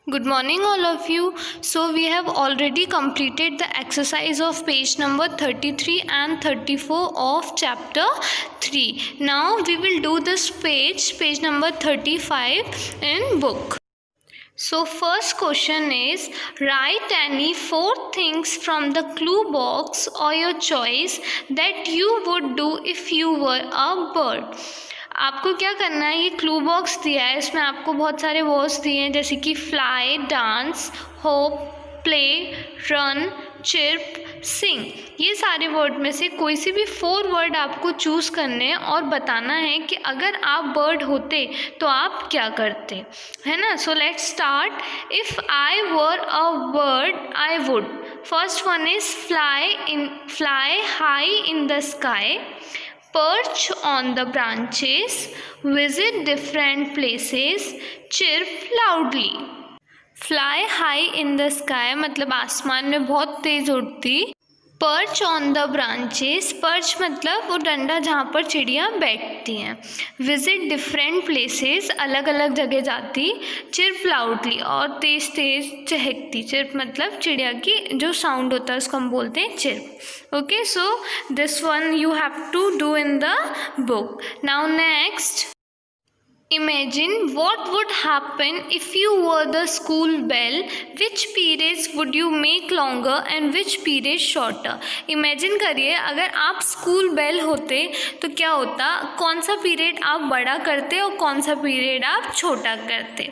Good morning all of you. So we have already completed the exercise of page number 33 and 34 of chapter 3. Now we will do this page number 35 in book. So first question is, write any 4 things from the clue box or your choice that you would do if you were a bird. आपको क्या करना है, ये clue box दिया है, इसमें आपको बहुत सारे वर्ड्स दिए हैं जैसे कि fly, dance, hope, play, run, chirp, sing. ये सारे वर्ड में से कोई से भी 4 वर्ड आपको चूज़ करने हैं और बताना है कि अगर आप बर्ड होते तो आप क्या करते, है ना। So let's start. If I were a bird I would. First one is fly high in the sky, perch on the branches, visit different places, chirp loudly. Fly high in the sky मतलब आसमान में बहुत तेज़ उड़ती। Perch on the branches, perch मतलब वो डंडा जहाँ पर चिड़िया बैठती हैं। विजिट डिफरेंट प्लेसेस, अलग अलग जगह जाती। चिर्प लाउडली, और तेज़ तेज़ चहकती। चिर्प मतलब चिड़िया की जो साउंड होता है उसको हम बोलते हैं chirp. Okay, so this one you have to do in the book. Now next, imagine what would happen if you were the school bell. Which periods would you make longer and which periods shorter? Imagine करिए अगर आप school bell होते तो क्या होता, कौन सा period आप बड़ा करते और कौन सा पीरियड आप छोटा करते।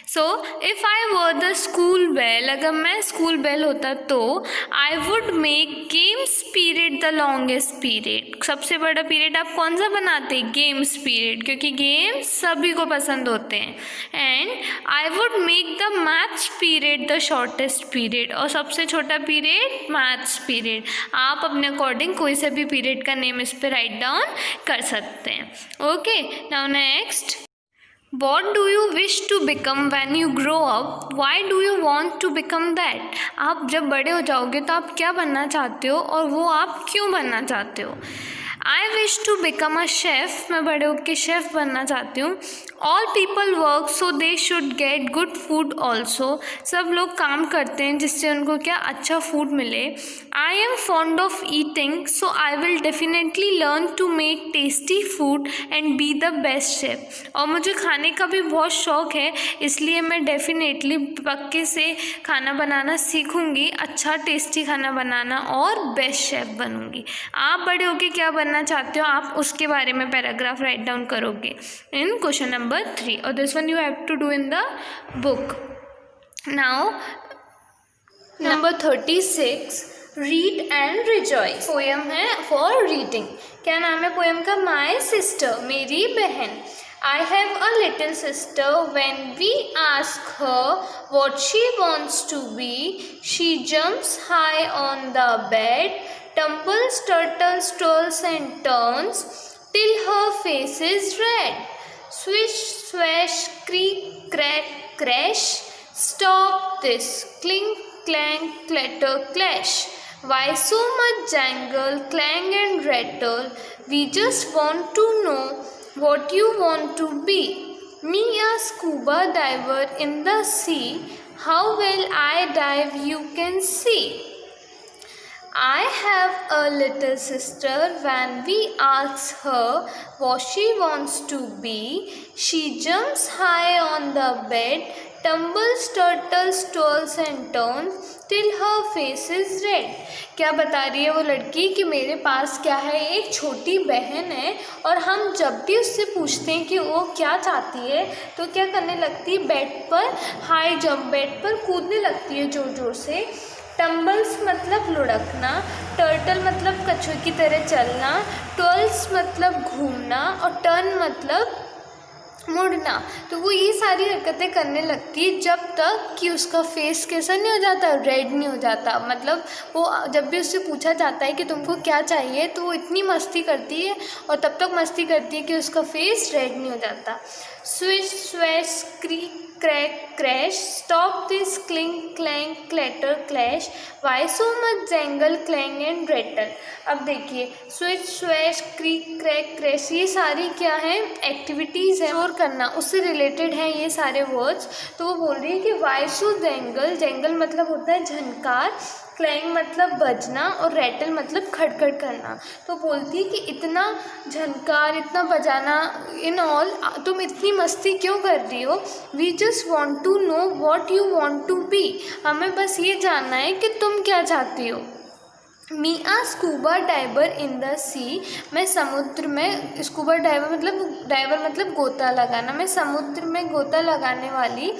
So if I were the school bell, अगर मैं स्कूल बेल होता तो I would make games period the longest period. सबसे बड़ा पीरियड आप कौन सा बनाते, गेम्स पीरियड, क्योंकि गेम्स सभी को पसंद होते हैं। And I would make the maths period the shortest period, और सबसे छोटा पीरियड मैथ्स पीरियड। आप अपने अकॉर्डिंग कोई सा भी पीरियड का नेम इस पर राइट डाउन कर सकते हैं। Okay, now next, What do you wish to become when you grow up? Why do you want to become that? आप जब बड़े हो जाओगे तो आप क्या बनना चाहते हो और वो आप क्यों बनना चाहते हो। I wish to become a chef, मैं बड़े होकर शेफ़ बनना चाहती हूँ। All people work so they should get good food also, सब लोग काम करते हैं जिससे उनको क्या, अच्छा फूड मिले। I am fond of eating so I will definitely learn to make tasty food and be the best chef, और मुझे खाने का भी बहुत शौक़ है इसलिए मैं डेफिनेटली पक्के से खाना बनाना सीखूँगी, अच्छा टेस्टी खाना बनाना, और बेस्ट शेफ़ बनूँगी। आप बड़े होकर क्या बनना चाहते हो, आप उसके बारे में पैराग्राफ राइट डाउन करोगे इन क्वेश्चन नंबर 3, और this one you have to do in the book. Now number 36, read and rejoice. Poem है फॉर रीडिंग। क्या नाम है पोएम का, माई सिस्टर, मेरी बहन। I have a little sister. When we ask her what she wants to be, she jumps high on the bed, tumbles, turtles, twirls and turns till her face is red. Swish, swash, creak, crack, crash. Stop this! Clink, clank, clatter, clash. Why so much jangle, clang and rattle? We just want to know what you want to be. Me a scuba diver in the sea. How well I dive you can see. I have a little sister. When we ask her what she wants to be, she jumps high on the bed, tumbles, turtles, twirls and turns till her face is red. क्या बता रही है वो लड़की कि मेरे पास क्या है, एक छोटी बहन है, और हम जब भी उससे पूछते हैं कि वो क्या चाहती है तो क्या करने लगती है, बेड पर हाई जंप, बेड पर कूदने लगती है ज़ोर ज़ोर से। टम्बल्स मतलब लुढ़कना, टर्टल मतलब कछुए की तरह चलना, ट्विर्ल्स मतलब घूमना, और टर्न मतलब मुड़ना। तो वो ये सारी हरकतें करने लगती है जब तक कि उसका फेस कैसा नहीं हो जाता, रेड नहीं हो जाता। मतलब वो जब भी उससे पूछा जाता है कि तुमको क्या चाहिए तो वो इतनी मस्ती करती है और तब तक मस्ती करती है कि उसका फेस रेड नहीं हो जाता। Swish, swash, creek, crack, crash. Stop this clink, clank, clatter, clash. Why so much jangle, clang and rattle? अब देखिए switch, swash, creek, crack, crash, ये सारी क्या है एक्टिविटीज़ है, स्टोर करना, उससे रिलेटेड है ये सारे वर्ड्स। तो वो बोल रही है कि वाई सो जैंगल, जैंगल मतलब होता है झनकार, क्लैंग मतलब बजना और रैटल मतलब खड़खड़ करना। तो बोलती है कि इतना झनकार, इतना बजाना, इन ऑल तुम इतनी मस्ती क्यों कर रही हो? We just want to know what you want to be, हमें बस ये जानना है कि तुम क्या चाहती हो। मी आ स्कूबा डाइवर इन द सी, मैं समुद्र में, स्कूबा डाइवर मतलब गोता लगाना, मैं समुद्र में गोता लगाने वाली।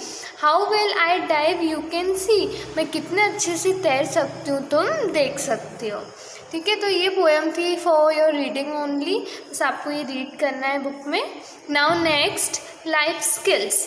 How well I dive you can see, मैं कितने अच्छे से तैर सकती हूँ तुम देख सकते हो। ठीक है, तो ये पोएम थी फॉर योर रीडिंग ओनली, बस आपको ये रीड करना है बुक में। Now next, life skills.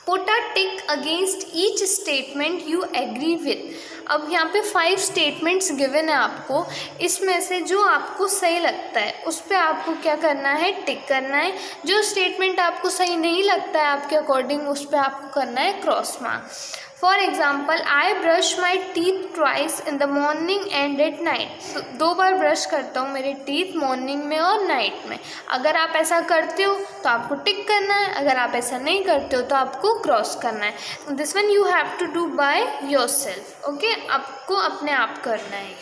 Put a tick against each statement you agree with. अब यहाँ पे 5 स्टेटमेंट्स गिवन है आपको, इसमें से जो आपको सही लगता है उस पर आपको क्या करना है, टिक करना है। जो स्टेटमेंट आपको सही नहीं लगता है आपके अकॉर्डिंग, उस पर आपको करना है cross mark. For example, I brush my teeth twice in the morning and at night, तो 2 बार ब्रश करता हूँ मेरे टीथ मॉर्निंग में और नाइट में। अगर आप ऐसा करते हो तो आपको टिक करना है, अगर आप ऐसा नहीं करते हो तो आपको क्रॉस करना है। This one you have to do by yourself, okay, आपको अपने आप करना है।